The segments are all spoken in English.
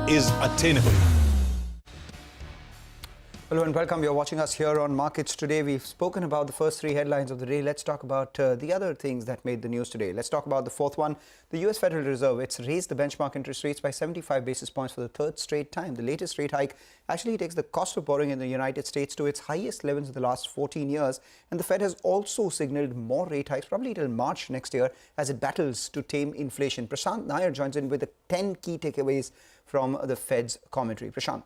is attainable. Hello and welcome. You're watching us here on Markets Today. We've spoken about the first three headlines of the day. Let's talk about the other things that made the news today. Let's talk about the fourth one. The US Federal Reserve, it's raised the benchmark interest rates by 75 basis points for the third straight time. The latest rate hike actually takes the cost of borrowing in the United States to its highest levels in the last 14 years. And the Fed has also signaled more rate hikes, probably till March next year, as it battles to tame inflation. Prashant Nair joins in with the 10 key takeaways from the Fed's commentary. Prashant.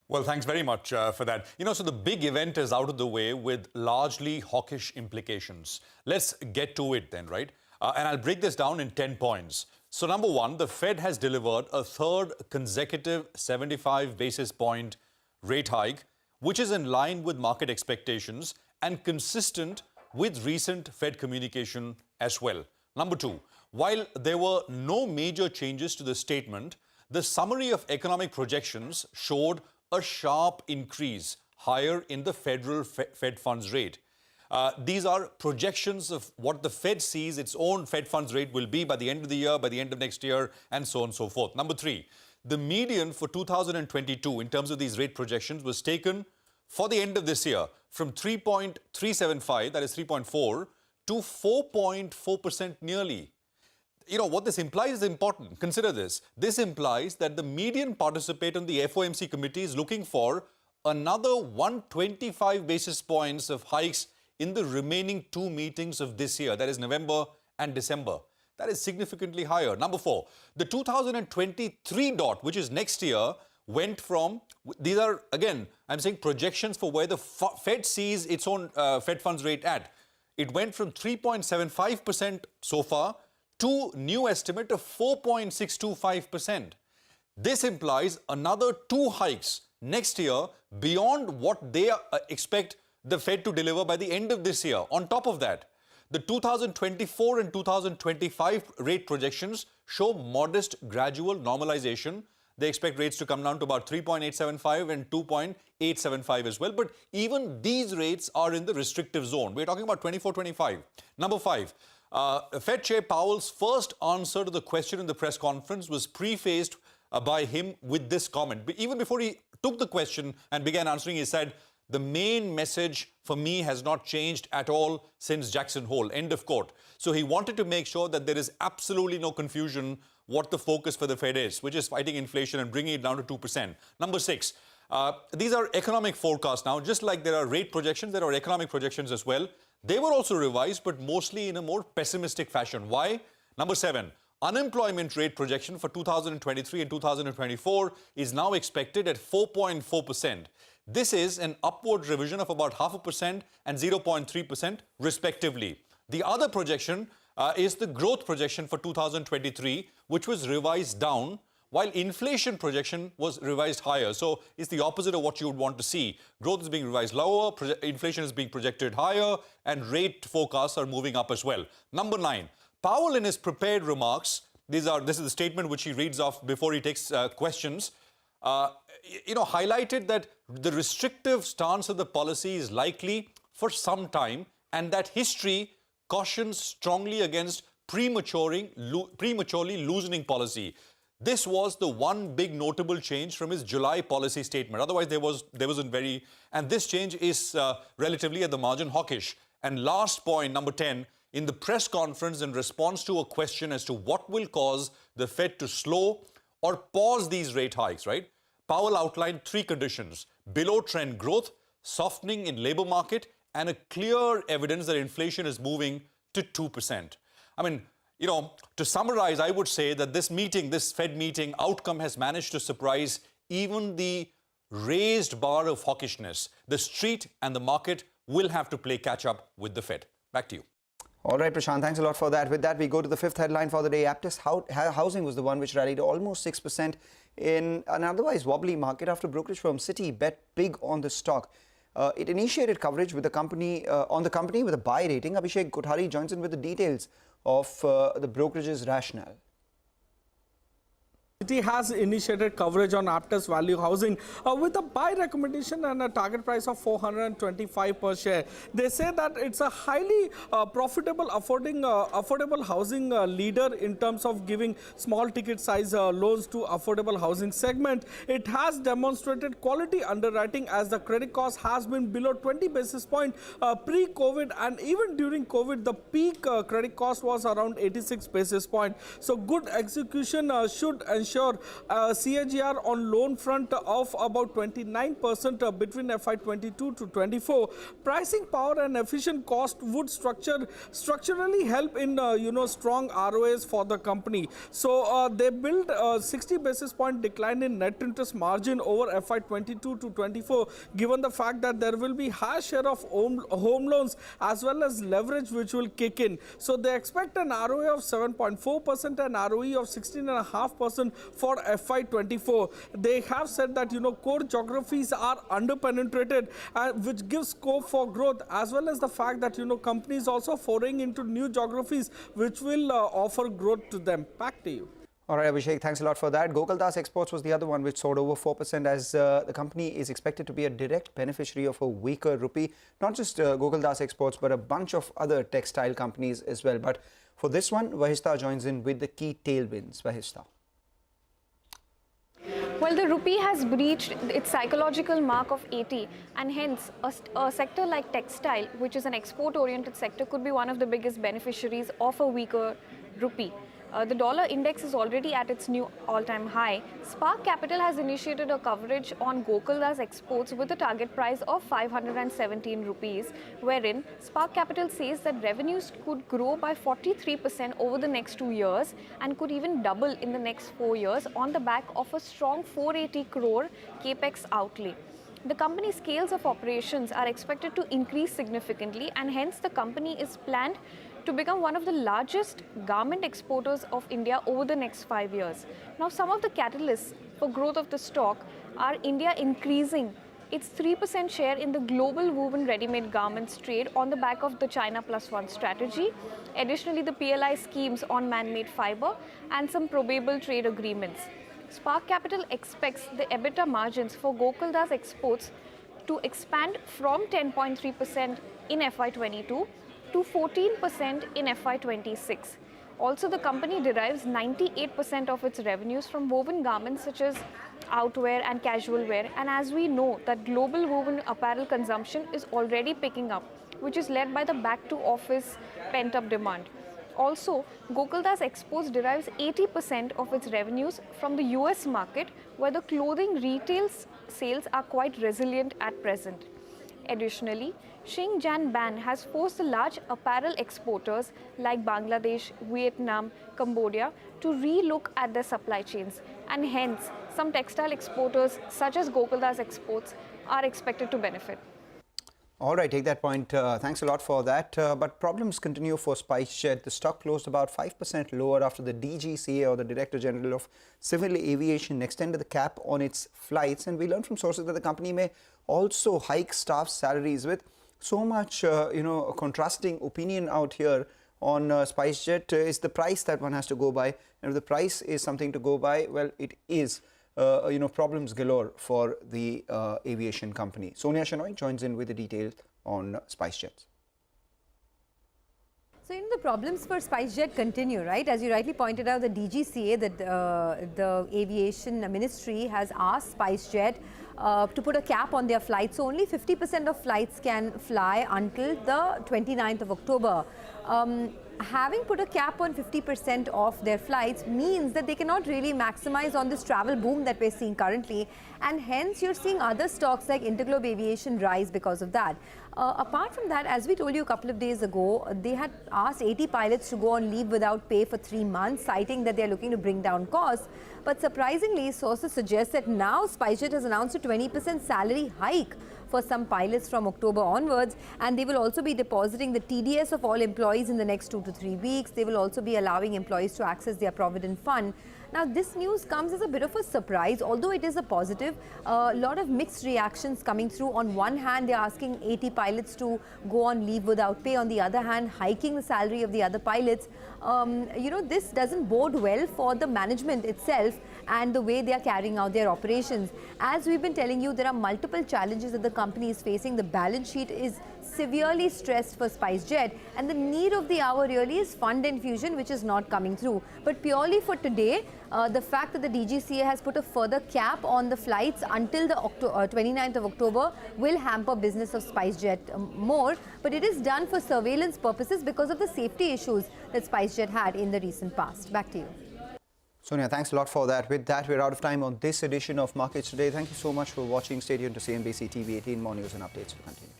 Well, thanks very much for that. So the big event is out of the way with largely hawkish implications. Let's get to it then, right? And I'll break this down in 10 points. So number one, the Fed has delivered a third consecutive 75 basis point rate hike, which is in line with market expectations and consistent with recent Fed communication as well. Number two, while there were no major changes to the statement, the summary of economic projections showed a sharp increase higher in the federal Fed funds rate. These are projections of what the Fed sees its own Fed funds rate will be by the end of the year, by the end of next year, and so on and so forth. Number three, the median for 2022 in terms of these rate projections was taken for the end of this year from 3.375, that is 3.4, to 4.4% nearly. What this implies is important. Consider this. This implies that the median participant on the FOMC committee is looking for another 125 basis points of hikes in the remaining two meetings of this year, that is November and December. That is significantly higher. Number four, the 2023 dot, which is next year, went from, these are, again, I'm saying projections for where the Fed sees its own Fed funds rate at. It went from 3.75% so far to new estimate of 4.625%. This implies another two hikes next year beyond what they expect the Fed to deliver by the end of this year. On top of that, the 2024 and 2025 rate projections show modest gradual normalization. They expect rates to come down to about 3.875 and 2.875 as well. But even these rates are in the restrictive zone. We're talking about 24-25. Number five, Fed Chair Powell's first answer to the question in the press conference was prefaced by him with this comment. But even before he took the question and began answering, he said, "The main message for me has not changed at all since Jackson Hole," end of quote. So he wanted to make sure that there is absolutely no confusion what the focus for the Fed is, which is fighting inflation and bringing it down to 2%. Number six, these are economic forecasts now. Just like there are rate projections, there are economic projections as well. They were also revised, but mostly in a more pessimistic fashion. Why? Number seven, unemployment rate projection for 2023 and 2024 is now expected at 4.4%. This is an upward revision of about 0.5% and 0.3% respectively. The other projection is the growth projection for 2023, which was revised down, while inflation projection was revised higher. So it's the opposite of what you would want to see. Growth is being revised lower, inflation is being projected higher, and rate forecasts are moving up as well. Number nine, Powell in his prepared remarks, this is the statement which he reads off before he takes questions, highlighted that the restrictive stance of the policy is likely for some time and that history cautions strongly against prematurely loosening policy. This was the one big notable change from his July policy statement. Otherwise, there wasn't very, and this change is relatively at the margin hawkish. And last point, number 10, in the press conference in response to a question as to what will cause the Fed to slow or pause these rate hikes, right? Powell outlined three conditions: below trend growth, softening in labor market, and a clear evidence that inflation is moving to 2%. I mean, to summarize, I would say that this Fed meeting outcome has managed to surprise even the raised bar of hawkishness. The street and the market will have to play catch up with the Fed. Back to you. All right, Prashant, thanks a lot for that. With that, we go to the fifth headline for the day. Aptus Housing was the one which rallied almost 6% in an otherwise wobbly market after brokerage firm Citi bet big on the stock. It initiated coverage with the company with a buy rating. Abhishek Kothari joins in with the details of the brokerage's rationale. Citi has initiated coverage on Aptus Value Housing with a buy recommendation and a target price of 425 per share. They say that it's a highly profitable, affordable housing leader in terms of giving small ticket size loans to affordable housing segment. It has demonstrated quality underwriting as the credit cost has been below 20 basis point pre-COVID, and even during COVID the peak credit cost was around 86 basis point. So good execution should ensure CAGR on loan front of about 29% between FY22 to 24. Pricing power and efficient cost would structurally help in strong ROAs for the company. So they build a 60 basis point decline in net interest margin over FY22 to 24, given the fact that there will be high share of home loans as well as leverage which will kick in. So they expect an ROA of 7.4% and ROE of 16.5% for FY24. They have said that core geographies are underpenetrated, which gives scope for growth, as well as the fact that companies also foraying into new geographies which will offer growth to them. Back to you. All right, Abhishek, thanks a lot for that. Gokuldas Exports was the other one which soared over 4% as the company is expected to be a direct beneficiary of a weaker rupee. Not just Gokuldas Exports, but a bunch of other textile companies as well. But for this one, Vahishta joins in with the key tailwinds. Vahishta. Well, the rupee has breached its psychological mark of 80, and hence a sector like textile, which is an export-oriented sector, could be one of the biggest beneficiaries of a weaker rupee. The dollar index is already at its new all-time high. Spark Capital has initiated a coverage on Gokuldas Exports with a target price of 517 rupees, wherein Spark Capital says that revenues could grow by 43% over the next 2 years and could even double in the next 4 years on the back of a strong 480 crore capex outlay. The company's scales of operations are expected to increase significantly, and hence the company is planned to become one of the largest garment exporters of India over the next 5 years. Now, some of the catalysts for growth of the stock are India increasing its 3% share in the global woven ready-made garments trade on the back of the China Plus One strategy. Additionally, the PLI schemes on man-made fiber and some probable trade agreements. Spark Capital expects the EBITDA margins for Gokuldas Exports to expand from 10.3% in FY22 to 14% in FY26. Also, the company derives 98% of its revenues from woven garments such as outwear and casual wear, and as we know that global woven apparel consumption is already picking up, which is led by the back to office pent-up demand. Also, Gokuldas Exports derives 80% of its revenues from the US market, where the clothing retail sales are quite resilient at present. Additionally, Xinjiang ban has forced the large apparel exporters like Bangladesh, Vietnam, Cambodia to relook at their supply chains, and hence some textile exporters such as Gokuldas Exports are expected to benefit. All right, take that point. Thanks a lot for that. But problems continue for SpiceJet. The stock closed about 5% lower after the DGCA, or the Director General of Civil Aviation, extended the cap on its flights. And we learned from sources that the company may also hike staff salaries. With so much, contrasting opinion out here on SpiceJet, is the price that one has to go by. And if the price is something to go by, well, it is. Problems galore for the aviation company. Sonia Shenoy joins in with the details on SpiceJet. So, the problems for SpiceJet continue, right? As you rightly pointed out, the DGCA, the aviation ministry, has asked SpiceJet to put a cap on their flights. So, only 50% of flights can fly until the 29th of October. Having put a cap on 50% of their flights means that they cannot really maximize on this travel boom that we're seeing currently, and hence you're seeing other stocks like Interglobe Aviation rise because of that. Apart from that, as we told you a couple of days ago, they had asked 80 pilots to go on leave without pay for 3 months, citing that they're looking to bring down costs. But surprisingly, sources suggest that now SpiceJet has announced a 20% salary hike for some pilots from October onwards, and they will also be depositing the TDS of all employees in the next 2 to 3 weeks. They will also be allowing employees to access their provident fund. Now, this news comes as a bit of a surprise, although it is a positive. A lot of mixed reactions coming through. On one hand, they're asking 80 pilots to go on leave without pay. On the other hand, hiking the salary of the other pilots. This doesn't bode well for the management itself and the way they are carrying out their operations. As we've been telling you, there are multiple challenges that the company is facing. The balance sheet is severely stressed for SpiceJet, and the need of the hour really is fund infusion, which is not coming through. But purely for today, the fact that the DGCA has put a further cap on the flights until the 29th of October will hamper business of SpiceJet more. But it is done for surveillance purposes because of the safety issues that SpiceJet had in the recent past. Back to you. Sonia, thanks a lot for that. With that, we're out of time on this edition of Markets Today. Thank you so much for watching. Stay tuned to CNBC TV18. More news and updates will continue.